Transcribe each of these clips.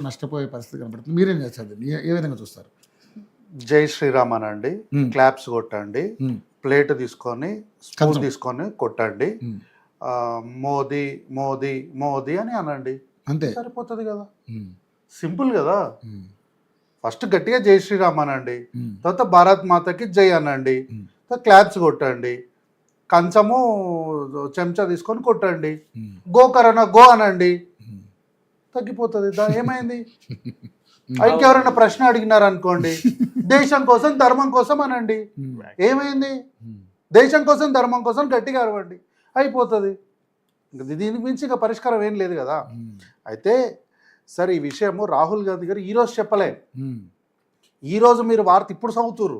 నష్టపోయే పరిస్థితి కనబడుతుంది. మీరేం చేస్తారు? ఏ విధంగా చూస్తారు? జై శ్రీరామ్ అనండి, క్లాప్స్ కొట్టండి, ప్లేట్ తీసుకొని స్పూన్ తీసుకొని కొట్టండి, మోదీ మోదీ మోదీ అని అనండి, అంతే సరిపోతుంది కదా. సింపుల్ కదా. ఫస్ట్ గట్టిగా జై శ్రీరామ్ అనండి, తర్వాత భారత్ మాతకి జై అనండి, తర్వాత క్లాప్స్ కొట్టండి, కంచము చెంచా తీసుకొని కొట్టండి, గోకరణ గో అనండి, తగ్గిపోతుంది. ఏమైంది? ఇంకెవరైనా ప్రశ్న అడిగినారు అనుకోండి, దేశం కోసం ధర్మం కోసం అనండి, ఏమైంది? దేశం కోసం ధర్మం కోసం గట్టిగా అరవండి, అయిపోతుంది. దీనికి మించి ఇంకా పరిష్కారం ఏం లేదు కదా. అయితే సరే, ఈ విషయము రాహుల్ గాంధీ గారు ఈరోజు చెప్పలే, ఈరోజు మీరు వార్త ఇప్పుడు చదువుతురు,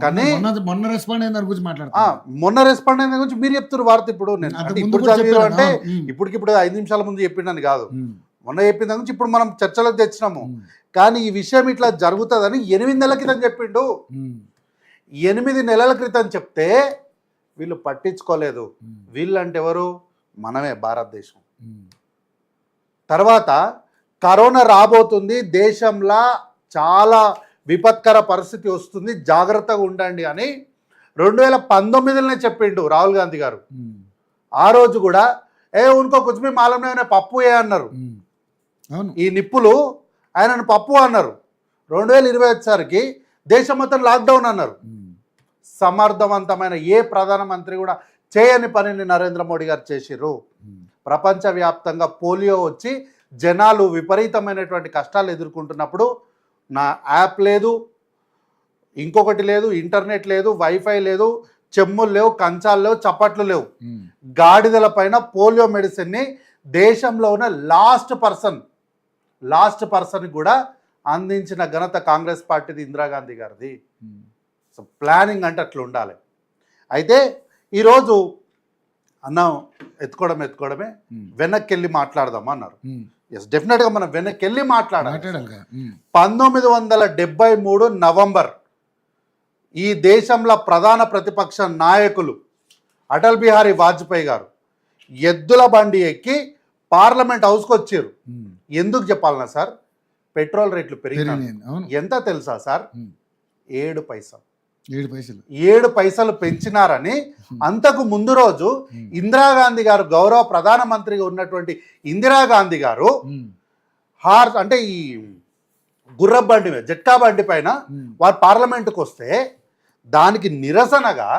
కానీ మొన్న రెస్పాండ్ అయిన గురించి మాట్లాడుతున్నారు. మొన్న రెస్పాండ్ అయిన గురించి మీరు చెప్తున్నారు వార్త. ఇప్పుడు నేను ఇప్పుడు చదివారు అంటే ఇప్పటికిప్పుడు 5 నిమిషాల ముందు చెప్పిండని కాదు, మొన్న చెప్పిన దాని గురించి ఇప్పుడు మనం చర్చలకు తెచ్చినాము. కానీ ఈ విషయం ఇట్లా జరుగుతుందని 8 నెలల క్రితం చెప్పిండు. 8 నెలల క్రితం చెప్తే వీళ్ళు పట్టించుకోలేదు. వీళ్ళంటే ఎవరు? మనమే, భారతదేశం. తర్వాత కరోనా రాబోతుంది, దేశంలో చాలా విపత్కర పరిస్థితి వస్తుంది, జాగ్రత్తగా ఉండండి అని 2019లోనే చెప్పిండు రాహుల్ గాంధీ గారు. ఆ రోజు కూడా ఉనుకో కుచ్చి మాలంలోనే పప్పు అన్నారు. ఈ నిప్పులు ఆయనను పప్పు అన్నారు. 2020 వచ్చేసరికి దేశం మొత్తం లాక్డౌన్ అన్నారు. సమర్థవంతమైన ఏ ప్రధానమంత్రి కూడా చేయని పనిని నరేంద్ర మోడీ గారు చేసిర్రు. ప్రపంచవ్యాప్తంగా పోలియో వచ్చి జనాలు విపరీతమైనటువంటి కష్టాలు ఎదుర్కొంటున్నప్పుడు నా యాప్ లేదు, ఇంకొకటి లేదు, ఇంటర్నెట్ లేదు, వైఫై లేదు, చెమ్ములు లేవు, కంచాలు లేవు, చప్పట్లు లేవు, గాడిదల పైన పోలియో మెడిసిన్ని దేశంలో ఉన్న లాస్ట్ పర్సన్ కూడా అందించిన ఘనత కాంగ్రెస్ పార్టీది, ఇందిరాగాంధీ గారిది. సో ప్లానింగ్ అంటే అట్లా ఉండాలి. అయితే ఈరోజు అన్నం ఎత్తుకోవడమే వెనక్కి వెళ్ళి మాట్లాడదాం అన్నారు. ఎస్, డెఫినెట్గా మనం వెనక్కి వెళ్ళి మాట్లాడాలి. 1973 నవంబర్ ఈ దేశంలో ప్రధాన ప్రతిపక్ష నాయకులు అటల్ బిహారీ వాజ్పేయి గారు ఎద్దుల బండి ఎక్కి పార్లమెంట్ హౌస్కి వచ్చారు. ఎందుకు చెప్పాలన్నా సార్? పెట్రోల్ రేట్లు పెరిగినాయి. ఎంత తెలుసా సార్? 7 పైసలు. 7 పైసలు పెంచినారని అంతకు ముందు రోజు ఇందిరాగాంధీ గారు, గౌరవ ప్రధానమంత్రిగా ఉన్నటువంటి ఇందిరాగాంధీ గారు అంటే ఈ గుర్ర బండి మీద, జట్కా బండి పైన వారు పార్లమెంటుకు వస్తే దానికి నిరసనగా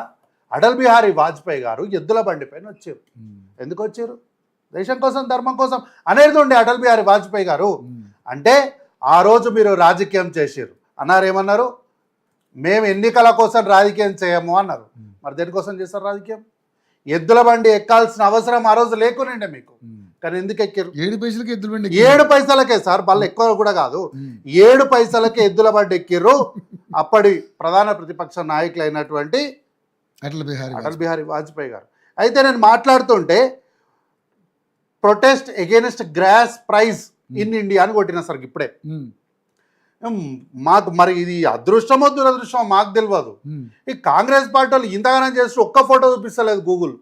అటల్ బిహారీ వాజ్పేయి గారు ఎద్దుల బండి పైన వచ్చారు. ఎందుకు వచ్చారు? దేశం కోసం ధర్మం కోసం అనేది ఉండే అటల్ బిహారీ వాజ్పేయి గారు. అంటే ఆ రోజు మీరు రాజకీయం చేసారు అన్నారు. ఏమన్నారు? మేము ఎన్నికల కోసం రాజకీయం చేయము అన్నారు. మరి దేనికోసం చేస్తారు రాజకీయం? ఎద్దుల బండి ఎక్కాల్సిన అవసరం ఆ రోజు లేకునండి మీకు, కానీ ఎందుకు ఎక్కారు? 7 పైసలకి ఎద్దుల బండి. 7 పైసలకే సార్, బల్ల ఎక్కువ కూడా కాదు, 7 పైసలకే ఎద్దుల బండి ఎక్కిర్రు అప్పటి ప్రధాన ప్రతిపక్ష నాయకులు అయినటువంటి అటల్ బిహారీ వాజ్పేయి గారు. అయితే నేను మాట్లాడుతుంటే protest against gas price in India అని కొట్టిన సార్ ఇప్పుడే. మాకు మరి ఇది అదృష్టమో దురదృష్టమో మాకు తెలియదు. ఈ కాంగ్రెస్ పార్టీ వాళ్ళు ఇంతగానం చేస్తూ ఒక్క ఫోటో చూపిస్తలేదు గూగుల్,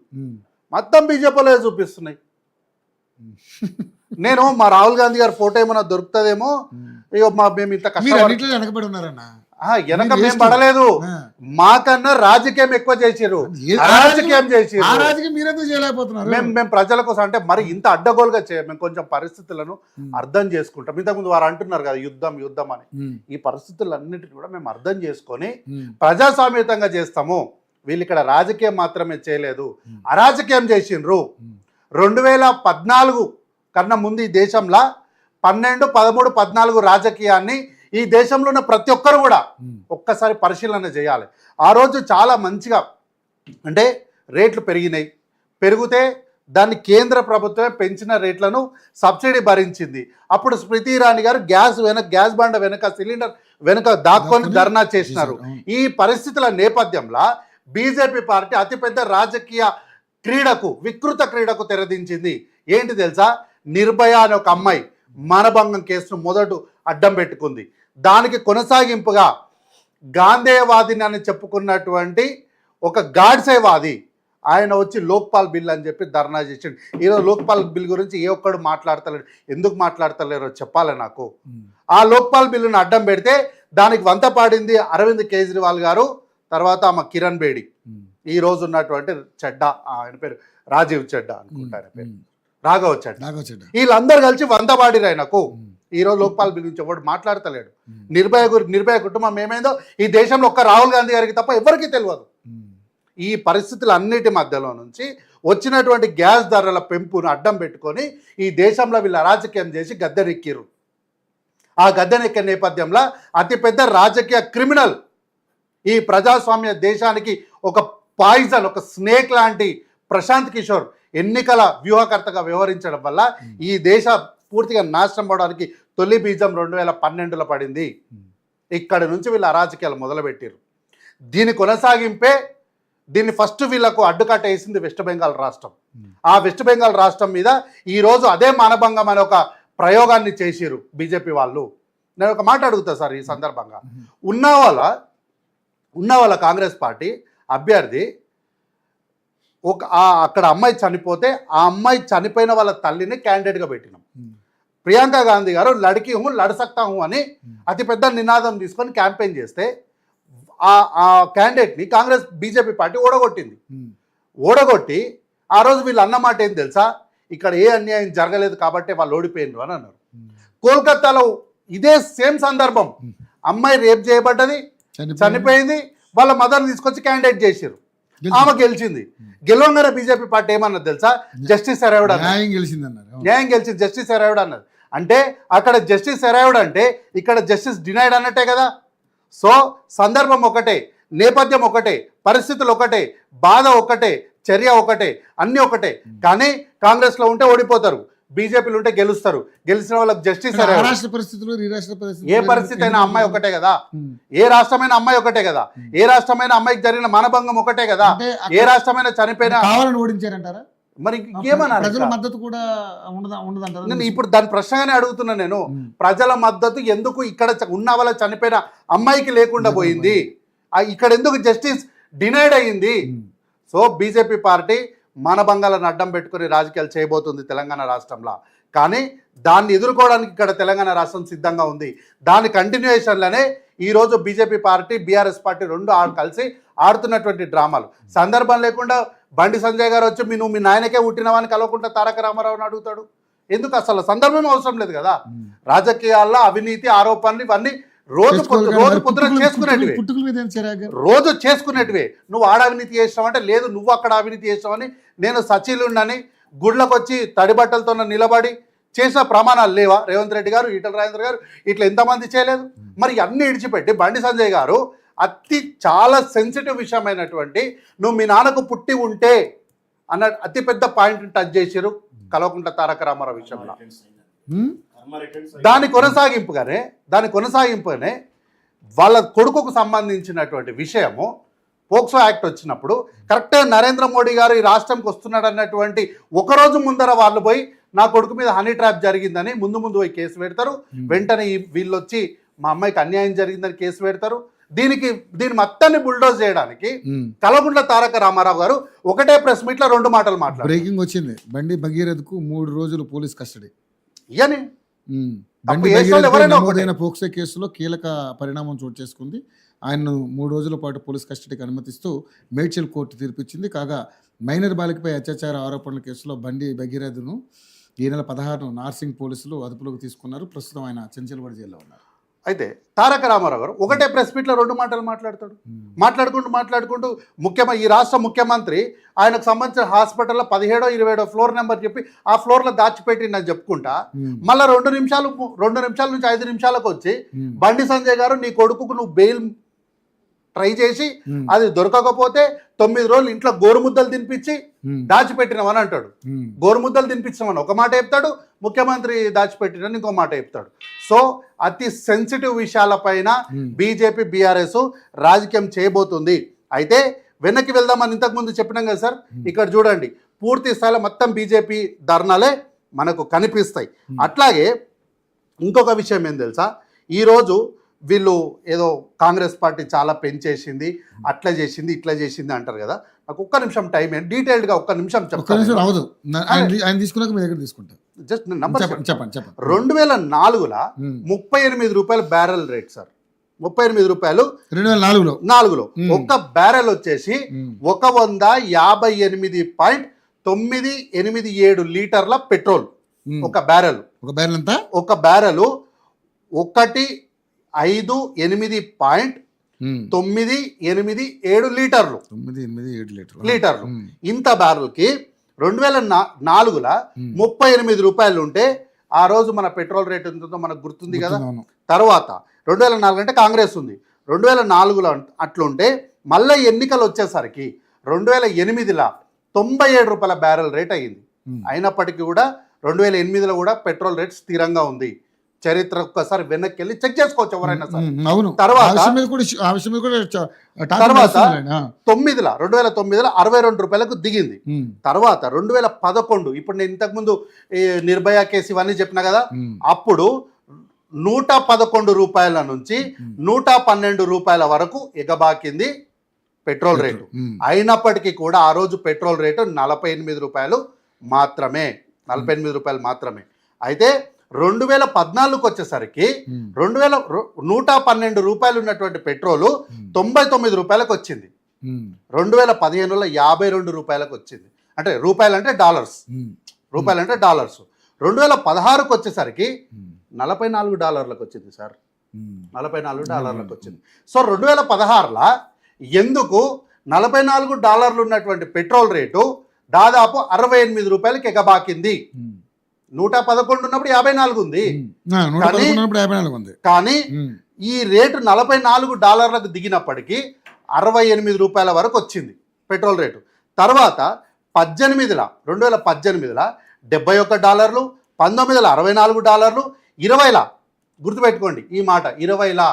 మొత్తం బీజేపీలో చూపిస్తున్నాయి. నేను మా రాహుల్ గాంధీ గారి ఫోటో ఏమైనా దొరుకుతుందేమో, మేము ఇంత కష్టపడి వెనక మేము పడలేదు, మాకన్నా రాజకీయం ఎక్కువ చేసారు, రాజకీయం మేము ప్రజల కోసం. అంటే మరి ఇంత అడ్డగోలుగా చేయం, మేము కొంచెం పరిస్థితులను అర్థం చేసుకుంటాం. ఇంతకుముందు వారు అంటున్నారు కదా యుద్ధం అని, ఈ పరిస్థితులన్నిటిని కూడా మేము అర్థం చేసుకొని ప్రజాస్వామ్యతంగా చేస్తాము. వీళ్ళు ఇక్కడ రాజకీయం మాత్రమే చేయలేదు, అరాజకీయం చేసిండ్రు. 2014 కన్నా ముందు ఈ దేశంలో 12, 13, 14 రాజకీయాన్ని ఈ దేశంలో ఉన్న ప్రతి ఒక్కరు కూడా ఒక్కసారి పరిశీలన చేయాలి. ఆ రోజు చాలా మంచిగా అంటే రేట్లు పెరిగితే దాన్ని కేంద్ర ప్రభుత్వమే పెంచిన రేట్లను సబ్సిడీ భరించింది. అప్పుడు స్మృతి ఇరానీ గారు గ్యాస్ బండ వెనక, సిలిండర్ వెనక దాక్కొని ధర్నా చేసినారు. ఈ పరిస్థితుల నేపథ్యంలో బీజేపీ పార్టీ అతిపెద్ద రాజకీయ వికృత క్రీడకు తెరదించింది. ఏంటి తెలుసా? నిర్భయ అనే ఒక అమ్మాయి మానభంగం కేసును మొదట అడ్డం పెట్టుకుంది. దానికి కొనసాగింపుగా గాంధేయవాదిని అని చెప్పుకున్నటువంటి ఒక గాడ్సేవాది ఆయన వచ్చి లోక్పాల్ బిల్ అని చెప్పి ధర్నా చేసిండు. ఈరోజు లోక్పాల్ బిల్ గురించి ఏ ఒక్కడు మాట్లాడతలేడు. ఎందుకు మాట్లాడతలేరో చెప్పాలి నాకు. ఆ లోక్పాల్ బిల్లును అడ్డం పెడితే దానికి వంత పాడింది అరవింద్ కేజ్రీవాల్ గారు, తర్వాత ఆమె కిరణ్ బేడి, ఈ రోజు ఉన్నటువంటి చెడ్డా, ఆయన పేరు రాజీవ్ చెడ్డా అనుకుంటా, ఆయన పేరు రాఘవ్ చెడ్డా, వీళ్ళందరూ కలిసి వంత పాడిరు ఆయనకు. ఈ రోజు లోక్పాల్ బిల్ గురించి ఎవరు మాట్లాడతలేడు. నిర్భయ కుటుంబం ఏమైందో ఈ దేశంలో ఒక్క రాహుల్ గాంధీ గారికి తప్ప ఎవరికీ తెలియదు. ఈ పరిస్థితులన్నిటి మధ్యలో నుంచి వచ్చినటువంటి గ్యాస్ ధరల పెంపును అడ్డం పెట్టుకొని ఈ దేశంలో వీళ్ళు రాజకీయం చేసి గద్దెనెక్కిరు. ఆ గద్దెనెక్కే నేపథ్యంలో అతిపెద్ద రాజకీయ క్రిమినల్, ఈ ప్రజాస్వామ్య దేశానికి ఒక పాయిజన్, ఒక స్నేక్ లాంటి ప్రశాంత్ కిషోర్ ఎన్నికల వ్యూహకర్తగా వ్యవహరించడం వల్ల ఈ దేశ పూర్తిగా నాశనం అవడానికి తొలి బీజం 2012లో పడింది. ఇక్కడి నుంచి వీళ్ళు అరాజకీయాలు మొదలుపెట్టారు. దీని కొనసాగింపే, దీన్ని ఫస్ట్ వీళ్ళకు అడ్డుకట్ట వేసింది వెస్ట్ బెంగాల్ రాష్ట్రం. ఆ వెస్ట్ బెంగాల్ రాష్ట్రం మీద ఈరోజు అదే మానభంగం అనే ఒక ప్రయోగాన్ని చేసిరు బీజేపీ వాళ్ళు. నేను ఒక మాట అడుగుతా సార్ ఈ సందర్భంగా, ఉన్న వాళ్ళ కాంగ్రెస్ పార్టీ అభ్యర్థి అక్కడ అమ్మాయి చనిపోతే ఆ అమ్మాయి చనిపోయిన వాళ్ళ తల్లిని క్యాండిడేట్గా పెట్టినాం. ప్రియాంక గాంధీ గారు లడికి హూ లడ సక్తా హూ అని అతిపెద్ద నినాదం తీసుకొని క్యాంపెయిన్ చేస్తే ఆ క్యాండిడేట్ని కాంగ్రెస్ బీజేపీ పార్టీ ఓడగొట్టి ఆ రోజు వీళ్ళు అన్నమాట ఏం తెలుసా, ఇక్కడ ఏ అన్యాయం జరగలేదు కాబట్టి వాళ్ళు ఓడిపోయినారు అని అన్నారు. కోల్కతాలో ఇదే సేమ్ సందర్భం, అమ్మాయి రేప్ చేయబడ్డది, చనిపోయింది, వాళ్ళ మదర్ని తీసుకొచ్చి క్యాండిడేట్ చేసారు, ఆమె గెలిచింది. గెలవంగానే బీజేపీ పార్టీ ఏమన్నది తెలుసా, జస్టిస్ అరైవ్డ్ అన్నారు. న్యాయం గెలిచింది, జస్టిస్ అరైవ్డ్ అన్నది. అంటే అక్కడ జస్టిస్ అరైవ్డ్ అంటే ఇక్కడ జస్టిస్ డినైడ్ అన్నట్టే కదా. సో సందర్భం ఒకటే, నేపథ్యం ఒకటే, పరిస్థితులు ఒకటే, బాధ ఒకటే, చర్య ఒకటే, అన్నీ ఒకటే. కానీ కాంగ్రెస్లో ఉంటే ఓడిపోతారు, బీజేపీలో ఉంటే గెలుస్తారు. గెలిచిన వాళ్ళకి జస్టిస్ ఏ పరిస్థితి అయినా అమ్మాయి ఒకటే కదా, ఏ రాష్ట్రమైన అమ్మాయి ఒకటే కదా, ఏ రాష్ట్రమైన అమ్మాయికి జరిగిన మానభంగం ఒకటే కదా, ఏ రాష్ట్రమైన చనిపోయినా ఓడించారంటారా? మరి ఇంకేమన్నారు? మద్దతు కూడా ఉండదంటారా? నేను ఇప్పుడు దాని ప్రశ్నగానే అడుగుతున్నా. నేను ప్రజల మద్దతు ఎందుకు ఇక్కడ ఉన్న వాళ్ళ చనిపోయిన అమ్మాయికి లేకుండా పోయింది, ఇక్కడ ఎందుకు జస్టిస్ డినైడ్ అయ్యింది? సో బీజేపీ పార్టీ మానభంగాలను అడ్డం పెట్టుకుని రాజకీయాలు చేయబోతుంది తెలంగాణ రాష్ట్రంలో. కానీ దాన్ని ఎదుర్కోవడానికి ఇక్కడ తెలంగాణ రాష్ట్రం సిద్ధంగా ఉంది. దాని కంటిన్యూయేషన్లోనే ఈరోజు బీజేపీ పార్టీ, బీఆర్ఎస్ పార్టీ రెండు కలిసి ఆడుతున్నటువంటి డ్రామాలు. సందర్భం లేకుండా బండి సంజయ్ గారు వచ్చి నువ్వు మీ నాయనకే పుట్టినవాని కలవకుండా తారక రామారావుని అడుగుతాడు ఎందుకు? అసలు సందర్భం అవసరం లేదు కదా. రాజకీయాల్లో అవినీతి ఆరోపణలు ఇవన్నీ రోజు పొద్దున చేసుకునేటివే, రోజు చేసుకునేటివే. నువ్వు ఆడ అవినీతి చేసినావు అంటే లేదు, నువ్వు అక్కడ అవినీతి చేసినావని. నేను సచిలుండని గుడ్లకు వచ్చి తడి బట్టలతో నిలబడి చేసిన ప్రమాణాలు లేవా? రేవంత్ రెడ్డి గారు, ఈటల రాజేంద్ర గారు ఇట్లా ఎంతమంది చేయలేదు? మరి అన్నీ ఇడిచిపెట్టి బండి సంజయ్ గారు చాలా సెన్సిటివ్ విషయమైనటువంటి నువ్వు మీ నాన్నకు పుట్టి ఉంటే అన్న అతిపెద్ద పాయింట్ టచ్ చేసారు కల్వకుంట్ల తారక రామారావు విషయంలో. దాని కొనసాగింపుగానే వాళ్ళ కొడుకుకు సంబంధించినటువంటి విషయము పోక్సో యాక్ట్ వచ్చినప్పుడు కరెక్ట్గా నరేంద్ర మోడీ గారు ఈ రాష్ట్రంకి వస్తున్నాడు అన్నటువంటి ఒకరోజు ముందర వాళ్ళు పోయి నా కొడుకు మీద హనీ ట్రాప్ జరిగిందని ముందు పోయి కేసు పెడతారు. వెంటనే వీళ్ళు వచ్చి మా అమ్మాయికి అన్యాయం జరిగిందని కేసు పెడతారు. దీని మొత్తాన్ని బుల్డోజ్ చేయడానికి కల్వకుంట్ల తారక రామారావు గారు ఒకటే ప్రెస్ మీట్లో 2 మాటలు మాట్లాడారు. బ్రేకింగ్ వచ్చింది, బండి భగీరథకు 3 రోజులు పోలీస్ కస్టడీ. ఇయని పోక్సో కేసులో కీలక పరిణామం చోటు చేసుకుంది. ఆయన్ను 3 రోజుల పాటు పోలీస్ కస్టడీకి అనుమతిస్తూ మేడ్చల్ కోర్టు తీర్పిచ్చింది. కాగా మైనర్ బాలికపై అత్యాచార ఆరోపణల కేసులో బండి భగీరథను ఈ నెల 16 నార్సింగ్ పోలీసులు అదుపులోకి తీసుకున్నారు. ప్రస్తుతం ఆయన చెంచల్వాడ జైల్లో ఉన్నారు. అయితే తారక రామారావు గారు ఒకటే ప్రెస్ మీట్లో 2 మాటలు మాట్లాడతాడు. మాట్లాడుకుంటూ ఈ రాష్ట్ర ముఖ్యమంత్రి ఆయనకు సంబంధించిన హాస్పిటల్లో 17వ 27వ ఫ్లోర్ నెంబర్ చెప్పి ఆ ఫ్లోర్లో దాచిపెట్టిందని చెప్పుకుంటా మళ్ళీ 2 నిమిషాల నుంచి 5 నిమిషాలకు వచ్చి బండి సంజయ్ గారు నీ కొడుకుకు నువ్వు బెయిల్ ట్రై చేసి అది దొరకకపోతే 9 రోజులు ఇంట్లో గోరుముద్దలు తినిపించి దాచిపెట్టినవని అంటాడు. గోరుముద్దలు తినిపించినవని ఒక మాట చెప్తాడు, ముఖ్యమంత్రి దాచిపెట్టినని ఇంకో మాట చెప్తాడు. సో అతి సెన్సిటివ్ విషయాలపైన బీజేపీ బీఆర్ఎస్ రాజకీయం చేయబోతుంది. అయితే వెనక్కి వెళ్దామని ఇంతకుముందు చెప్పినాం కదా సార్, ఇక్కడ చూడండి పూర్తి స్థాయిలో మొత్తం బీజేపీ ధర్నాలే మనకు కనిపిస్తాయి. అట్లాగే ఇంకొక విషయం ఏం తెలుసా, ఈరోజు వీళ్ళు ఏదో కాంగ్రెస్ పార్టీ చాలా పెంచేసింది, అట్లా చేసింది ఇట్లా చేసింది అంటారు కదా. నాకు ఒక్క నిమిషం టైం డీటెయిల్డ్గా ఒక్క నిమిషం ఒక్క నిమిషం చెప్తాను. రావదు. ఆయన తీసుకున్నాక మీ దగ్గర తీసుకుంటా. జస్ట్ నంబర్ చెప్పండి చెప్పండి చెప్పండి. 2004లో 38 రూపాయలు బ్యారెల్ రేట్ సార్. 38 రూపాయలు 2004లో ఒక బ్యారెల్ వచ్చేసి 158.987 లీటర్ల పెట్రోల్. ఒక బ్యారెల్ ఎంత? ఒక బ్యారెల్ 158.987 లీటర్లు. 987 లీటర్లు. ఇంత బ్యారెల్కి 2004లో 38 రూపాయలు ఉంటే ఆ రోజు మన పెట్రోల్ రేట్ ఎంతో మనకు గుర్తుంది కదా. తర్వాత 2004 అంటే కాంగ్రెస్ ఉంది. 2004లో అట్లుంటే మళ్ళీ ఎన్నికలు వచ్చేసరికి 2008లో 97 రూపాయల బ్యారెల్ రేట్ అయ్యింది. అయినప్పటికీ కూడా 2008లో కూడా పెట్రోల్ రేట్ స్థిరంగా ఉంది. చరిత్ర ఒక్కసారి వెనక్కి వెళ్ళి చెక్ చేసుకోవచ్చు ఎవరైనా సరే. తర్వాత 2009లో 62 రూపాయలకు దిగింది. తర్వాత 2011 ఇప్పుడు నేను ఇంతకుముందు నిర్భయ కేసు ఇవన్నీ చెప్పినా కదా, అప్పుడు 111 రూపాయల నుంచి 112 రూపాయల వరకు ఎగబాకింది పెట్రోల్ రేటు. అయినప్పటికీ కూడా ఆ రోజు పెట్రోల్ రేటు 48 రూపాయలు మాత్రమే. 48 రూపాయలు మాత్రమే. అయితే 2014కు వచ్చేసరికి 112 రూపాయలు ఉన్నటువంటి పెట్రోలు 99 రూపాయలకు వచ్చింది. 2015లో 52 రూపాయలకు వచ్చింది. అంటే రూపాయలు అంటే డాలర్స్. 2016కు వచ్చేసరికి $44 వచ్చింది సార్. $44 వచ్చింది. సో 2016లో ఎందుకు $44 ఉన్నటువంటి పెట్రోల్ రేటు దాదాపు 68 రూపాయలకి ఎగబాకింది? 111 ఉన్నప్పుడు 54 ఉంది. కానీ ఈ రేటు $44లకు దిగినప్పటికీ 68 రూపాయల వరకు వచ్చింది పెట్రోల్ రేటు. తర్వాత 2018లో $71, 19లో $64, 20లో గుర్తుపెట్టుకోండి ఈ మాట, 20లో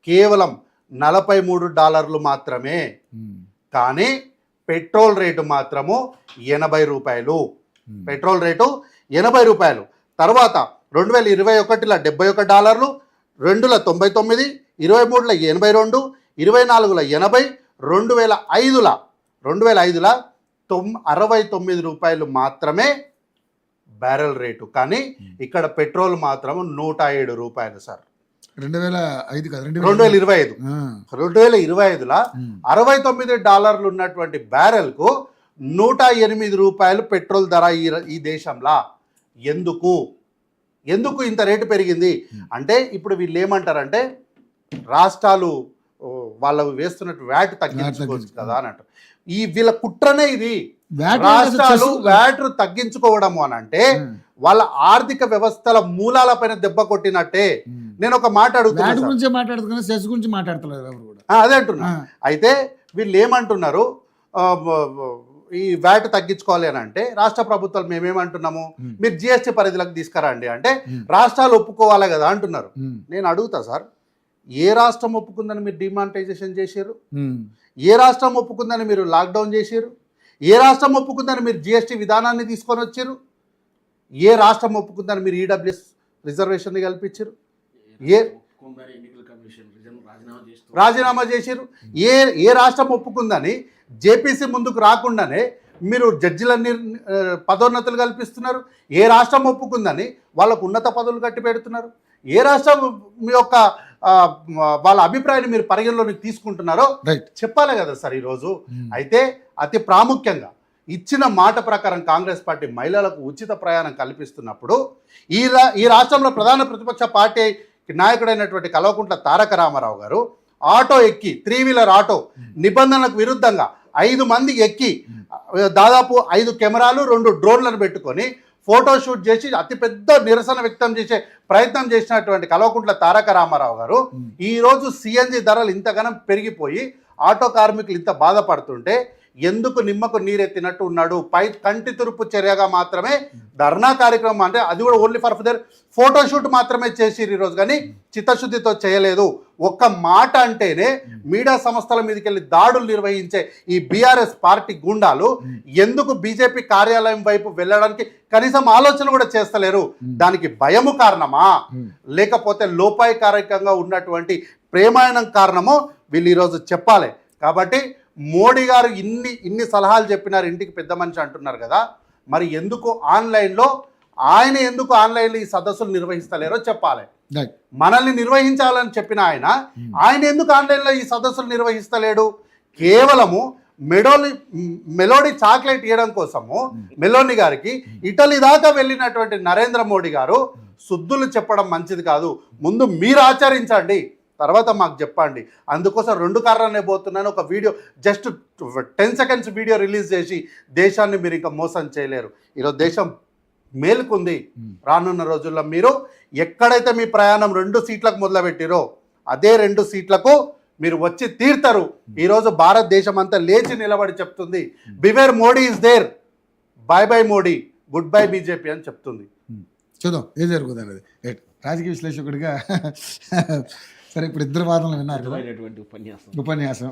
కేవలం $43 మాత్రమే. కానీ పెట్రోల్ రేటు మాత్రము 80 రూపాయలు. పెట్రోల్ రేటు 80 రూపాయలు. తర్వాత 2021లో $71, 2లో 99, 23లో 82, 24లో 80, 2005లో 69 రూపాయలు మాత్రమే బ్యారెల్ రేటు. కానీ ఇక్కడ పెట్రోల్ మాత్రం 107 రూపాయలు సార్. 2025 2025లో $69 ఉన్నటువంటి బ్యారెల్కు 108 రూపాయలు పెట్రోల్ ధర ఈ దేశంలో. ఎందుకు ఇంత రేటు పెరిగింది అంటే ఇప్పుడు వీళ్ళు ఏమంటారంటే రాష్ట్రాలు వాళ్ళు వేస్తున్నట్టు వ్యాట్ తగ్గించుకోవచ్చు కదా అన్నట్టు. ఈ వీళ్ళ కుట్రనే ఇది. రాష్ట్రాలు వ్యాట్ తగ్గించుకోవడము అని అంటే వాళ్ళ ఆర్థిక వ్యవస్థల మూలాలపైన దెబ్బ కొట్టినట్టే. నేను ఒక మాట అడుగుతున్నా, అదే అంటున్నా. అయితే వీళ్ళు ఏమంటున్నారు, ఈ వ్యాట్ తగ్గించుకోవాలి అని అంటే రాష్ట్ర ప్రభుత్వాలు మేమేమంటున్నాము, మీరు జిఎస్టీ పరిధిలోకి తీసుకురండి అంటే రాష్ట్రాలు ఒప్పుకోవాలి కదా అంటున్నారు. నేను అడుగుతా సార్, ఏ రాష్ట్రం ఒప్పుకుందని మీరు డిమానిటైజేషన్ చేశారు? ఏ రాష్ట్రం ఒప్పుకుందని మీరు లాక్డౌన్ చేశారు? ఏ రాష్ట్రం ఒప్పుకుందని మీరు జిఎస్టీ విధానాన్ని తీసుకొని వచ్చారు? ఏ రాష్ట్రం ఒప్పుకుందని మీరు ఈడబ్ల్యూఎస్ రిజర్వేషన్ కల్పించారు? రాజీనామా చేశారు. ఏ రాష్ట్రం ఒప్పుకుందని జేపీసీ ముందుకు రాకుండానే మీరు జడ్జిలన్నీ పదోన్నతులు కల్పిస్తున్నారు? ఏ రాష్ట్రం ఒప్పుకుందని వాళ్ళకు ఉన్నత పదవులు కట్టి పెడుతున్నారు? ఏ రాష్ట్రం మీ యొక్క వాళ్ళ అభిప్రాయాన్ని మీరు పరిగణలోకి తీసుకుంటున్నారో చెప్పాలి కదా సార్ ఈరోజు. అయితే అతి ప్రాముఖ్యంగా ఇచ్చిన మాట ప్రకారం కాంగ్రెస్ పార్టీ మహిళలకు ఉచిత ప్రయాణం కల్పిస్తున్నప్పుడు ఈ రాష్ట్రంలో ప్రధాన ప్రతిపక్ష పార్టీ నాయకుడైనటువంటి కల్వకుంట్ల తారక రామారావు గారు ఆటో ఎక్కి 3-వీలర్ ఆటో నిబంధనలకు విరుద్ధంగా 5 మంది ఎక్కి దాదాపు 5 కెమెరాలు 2 డ్రోన్లను పెట్టుకొని ఫోటోషూట్ చేసి అతిపెద్ద నిరసన వ్యక్తం చేసే ప్రయత్నం చేసినటువంటి కల్వకుంట్ల తారక రామారావు గారు ఈరోజు సిఎన్జి ధరలు ఇంతగానం పెరిగిపోయి ఆటో కార్మికులు ఇంత బాధపడుతుంటే ఎందుకు నిమ్మకు నీరెత్తినట్టు ఉన్నాడు? కంటి తురుపు చర్యగా మాత్రమే ధర్నా కార్యక్రమం, అంటే అది కూడా ఓన్లీ ఫర్ దర్ ఫోటోషూట్ మాత్రమే చేసిరు ఈరోజు, కానీ చిత్తశుద్ధితో చేయలేదు. ఒక్క మాట అంటేనే మీడియా సంస్థల మీదకి వెళ్ళి దాడులు నిర్వహించే ఈ బీఆర్ఎస్ పార్టీ గుండాలు ఎందుకు బీజేపీ కార్యాలయం వైపు వెళ్ళడానికి కనీసం ఆలోచన కూడా చేస్తలేరు? దానికి భయము కారణమా, లేకపోతే లోపాయకారికంగా ఉన్నటువంటి ప్రేమాయణం కారణమో వీళ్ళు ఈరోజు చెప్పాలి. కాబట్టి మోడీ గారు ఇన్ని సలహాలు చెప్పినారు, ఇంటికి పెద్ద మనిషి అంటున్నారు కదా, మరి ఎందుకు ఆన్లైన్లో ఈ సదస్సులు నిర్వహిస్తలేరో చెప్పాలి. రైట్. మనల్ని నిర్వహించాలని చెప్పిన ఆయన ఎందుకు ఆన్లైన్లో ఈ సదస్సులు నిర్వహిస్తలేడు? కేవలము మెలోడీ చాక్లెట్ ఇవ్వడం కోసము మెలోని గారికి ఇటలీ దాకా వెళ్ళినటువంటి నరేంద్ర మోడీ గారు శుద్ధులు చెప్పడం మంచిది కాదు, ముందు మీరు ఆచరించండి, తర్వాత మాకు చెప్పండి. అందుకోసం 2 కారణాలనే పోతున్నాను. ఒక video just 10 seconds video release చేసి దేశాన్ని మీరు ఇంకా మోసం చేయలేరు. ఈరోజు దేశం మేలుకుంది. రానున్న రోజుల్లో మీరు ఎక్కడైతే మీ ప్రయాణం 2 సీట్లకు మొదలుపెట్టిరో అదే 2 సీట్లకు మీరు వచ్చి తీర్తారు. ఈరోజు భారతదేశం అంతా లేచి నిలబడి చెప్తుంది, beware Modi is there, bye bye Modi, goodbye BJP అని చెప్తుంది. చూద్దాం ఏం జరుగుతుంది అనేది. రైట్. రాజకీయ విశ్లేషకుడిగా సరే, ఇప్పుడు ఇద్దరు వాదనలు విన్నారు కదా, ఉపన్యాసం ఉపన్యాసం